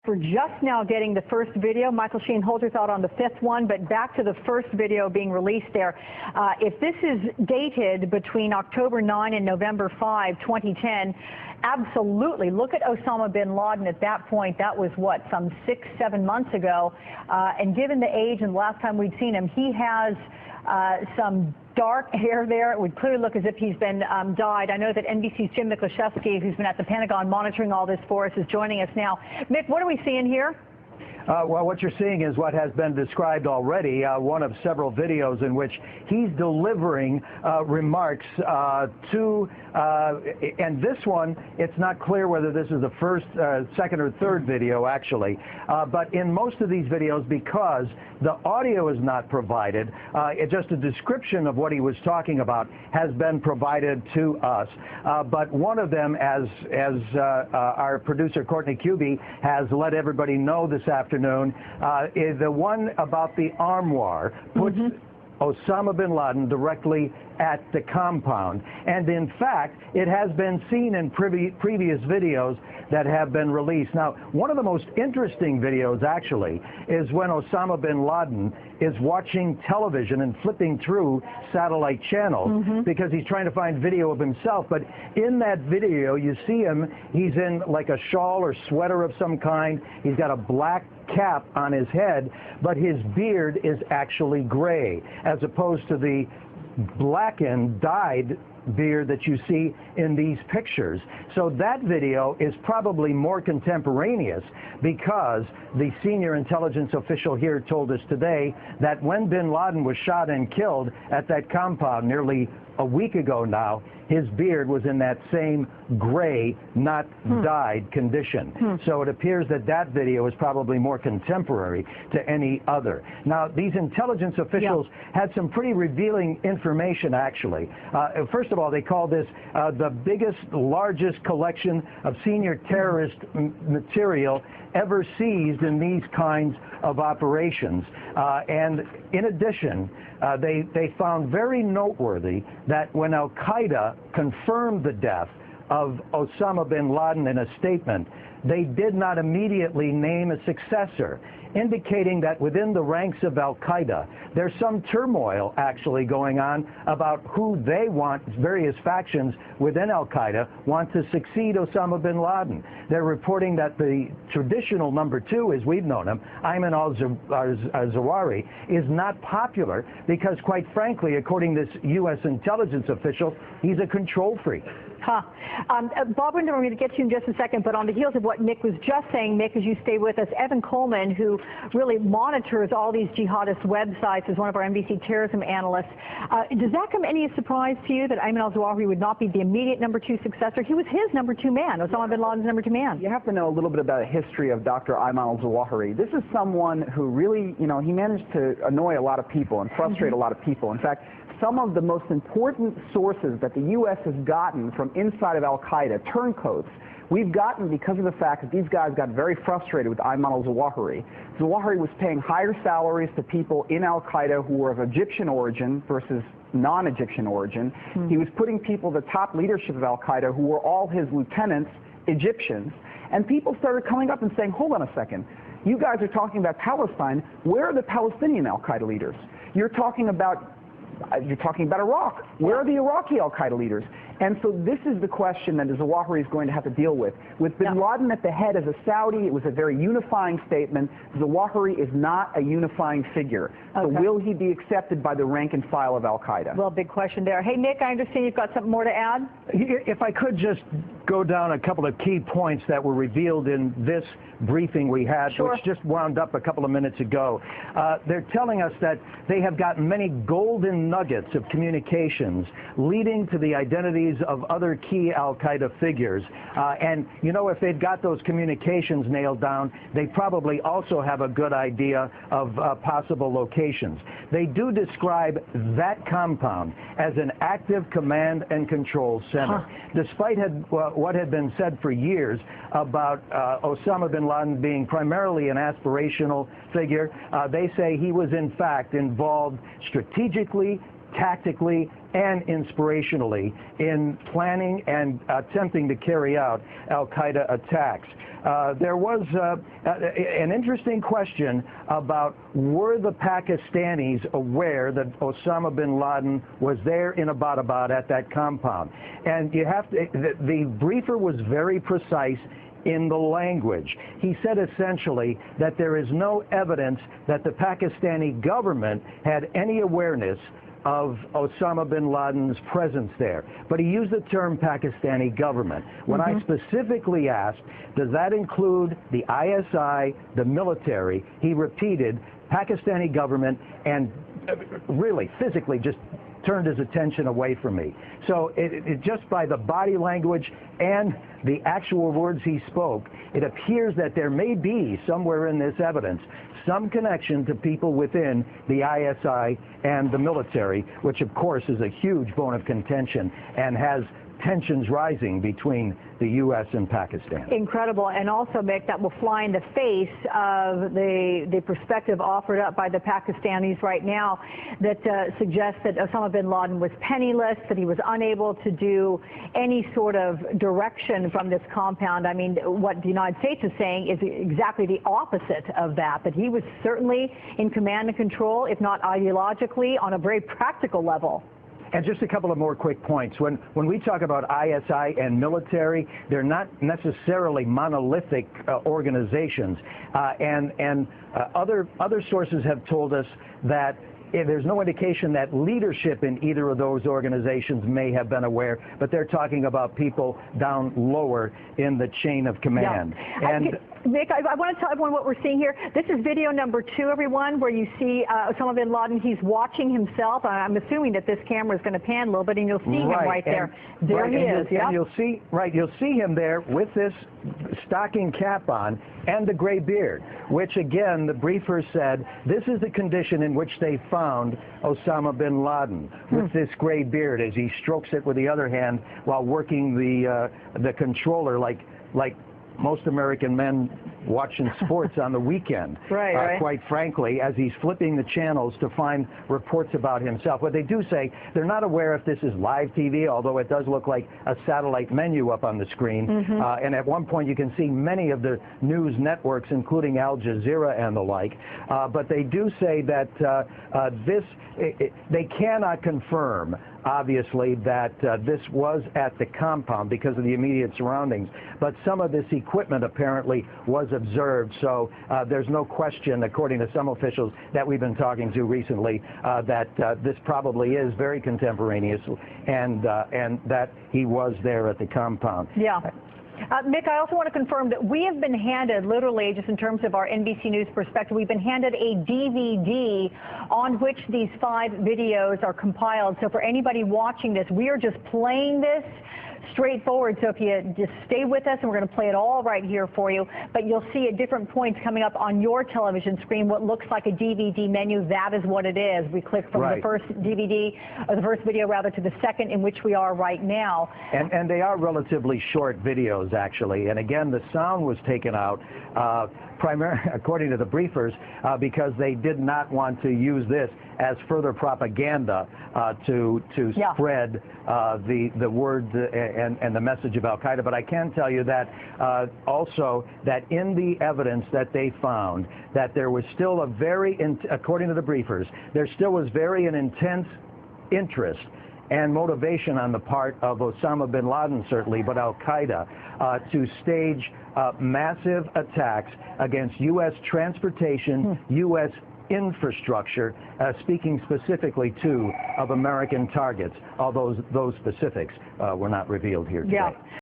We're just now getting the first video. Michael Sheen, hold your thought on the fifth one, but back to the first video being released there. If this is dated between October 9 and November 5, 2010, absolutely. Look at Osama bin Laden at that point. That was, what, some 6-7 months ago. And given the age and the last time we'd seen him, he has some dark hair there. It would clearly look as if he's been dyed. I know that NBC's Jim Miklaszewski, who's been at the Pentagon monitoring all this for us, is joining us now. Mick, what are we seeing here? Well, what you're seeing is what has been described already, one of several videos in which he's delivering remarks to, and this one, it's not clear whether this is the first, second, or third video, actually. But in most of these videos, because the audio is not provided, just a description of what he was talking about has been provided to us. But one of them, as our producer, Courtney Cubey, has let everybody know this afternoon, is the one about the armoire, puts Osama bin Laden directly at the compound. And in fact, it has been seen in previous videos that have been released. Now, one of the most interesting videos, actually, is when Osama bin Laden is watching television and flipping through satellite channels because he's trying to find video of himself. But in that video, you see him, he's in like a shawl or sweater of some kind. He's got a black cap on his head, but his beard is actually gray, as opposed to the blackened, dyed beard that you see in these pictures. So that video is probably more contemporaneous because the senior intelligence official here told us today that when bin Laden was shot and killed at that compound nearly a week ago now, his beard was in that same gray, not dyed condition. So it appears that that video is probably more contemporary to any other. Now, these intelligence officials had some pretty revealing information, actually. First of all, they call this the biggest, largest collection of senior terrorist material ever seized in these kinds of operations. And in addition, they found very noteworthy that when Al-Qaeda confirmed the death of Osama bin Laden in a statement, they did not immediately name a successor, indicating that within the ranks of Al-Qaeda, there's some turmoil actually going on about who they want, various factions within Al-Qaeda want to succeed Osama bin Laden. They're reporting that the traditional number two, as we've known him, Ahmed al Zawari, is not popular because, quite frankly, according to this U.S. intelligence official, he's a control freak. Bob, we're going to get to you in just a second, but on the heels of what Mick was just saying, Mick, as you stay with us, Evan Coleman, who really monitors all these jihadist websites, is one of our NBC terrorism analysts. Does that come any surprise to you that Ahmed al Zawari would not be the immediate number two successor? He was his number two man, Osama bin Laden's number two man. You have to know a little bit about the history of Dr. Ahmed al Zawari. This is someone who really, you know, he managed to annoy a lot of people and frustrate a lot of people. In fact, some of the most important sources that the U.S. has gotten from inside of Al-Qaeda, turncoats, we've gotten because of the fact that these guys got very frustrated with Ahmed al Zawari. Zawari was paying higher salaries to people in Al-Qaeda who were of Egyptian origin versus non-Egyptian origin. He was putting people, the top leadership of Al-Qaeda, who were all his lieutenants, Egyptians. And people started coming up and saying, hold on a second, you guys are talking about Palestine. Where are the Palestinian Al-Qaeda leaders? You're talking about Iraq. Where are the Iraqi Al-Qaeda leaders? And so this is the question that Zawahiri is going to have to deal with. With bin Laden at the head as a Saudi, it was a very unifying statement. Zawahiri is not a unifying figure. So will he be accepted by the rank and file of Al-Qaeda? Well, big question there. Hey, Nick, I understand you've got something more to add? If I could just go down a couple of key points that were revealed in this briefing we had, which just wound up a couple of minutes ago. They're telling us that they have gotten many golden nuggets of communications leading to the identities of other key Al-Qaeda figures. And, you know, if they've got those communications nailed down, they probably also have a good idea of possible locations. They do describe that compound as an active command and control center. Despite what had been said for years about Osama bin Laden being primarily an aspirational figure, they say he was in fact involved strategically, tactically and inspirationally in planning and attempting to carry out al-Qaeda attacks. There was an interesting question about, were the Pakistanis aware that Osama bin Laden was there in Abbottabad at that compound? And you have to, the briefer was very precise in the language. He said essentially that there is no evidence that the Pakistani government had any awareness of Osama bin Laden's presence there. But he used the term Pakistani government. When I specifically asked, does that include the ISI, the military, he repeated Pakistani government and really physically just turned his attention away from me. So it just by the body language and the actual words he spoke, it appears that there may be somewhere in this evidence some connection to people within the ISI and the military, which of course is a huge bone of contention and has tensions rising between the U.S. and Pakistan. Incredible, and also, Mick, that will fly in the face of the perspective offered up by the Pakistanis right now that suggests that Osama bin Laden was penniless, that he was unable to do any sort of direction from this compound. I mean, what the United States is saying is exactly the opposite of that, that he was certainly in command and control, if not ideologically, on a very practical level. And just a couple of more quick points. When we talk about ISI and military, they're not necessarily monolithic organizations. Other sources have told us that there's no indication that leadership in either of those organizations may have been aware, but they're talking about people down lower in the chain of command. Yeah. And Mick, I want to tell everyone what we're seeing here. This is video number 2, everyone, where you see Osama bin Laden. He's watching himself. I'm assuming that this camera is going to pan a little bit, and you'll see him right there. There he is. And you'll see him there with this stocking cap on and the gray beard, which again the briefer said this is the condition in which they found Osama bin Laden, with this gray beard as he strokes it with the other hand while working the controller like most American men watching sports on the weekend, right. Quite frankly, as he's flipping the channels to find reports about himself. What they do say, they're not aware if this is live TV, although it does look like a satellite menu up on the screen. And at one point you can see many of the news networks, including Al Jazeera and the like. But they do say that they cannot confirm, obviously, that this was at the compound because of the immediate surroundings. But some of this equipment apparently was observed, so there's no question, according to some officials that we've been talking to recently, that this probably is very contemporaneous and that he was there at the compound. Yeah. Mick, I also want to confirm that we have been handed, literally, just in terms of our NBC News perspective, we've been handed a DVD on which these 5 videos are compiled. So for anybody watching this, we are just playing this straightforward. So if you just stay with us, and we're going to play it all right here for you, but you'll see at different points coming up on your television screen what looks like a DVD menu. That is what it is. We click from the first DVD, or the first video rather, to the second, in which we are right now. And they are relatively short videos, actually. And again, the sound was taken out primarily, according to the briefers, because they did not want to use this as further propaganda to spread the word and the message of al-Qaeda. But I can tell you that also that in the evidence that they found, that there was still a very, according to the briefers, there still was very an intense interest and motivation on the part of Osama bin Laden, certainly, but al-Qaeda, to stage massive attacks against U.S. transportation, U.S. infrastructure, speaking specifically of American targets, although those specifics were not revealed here today.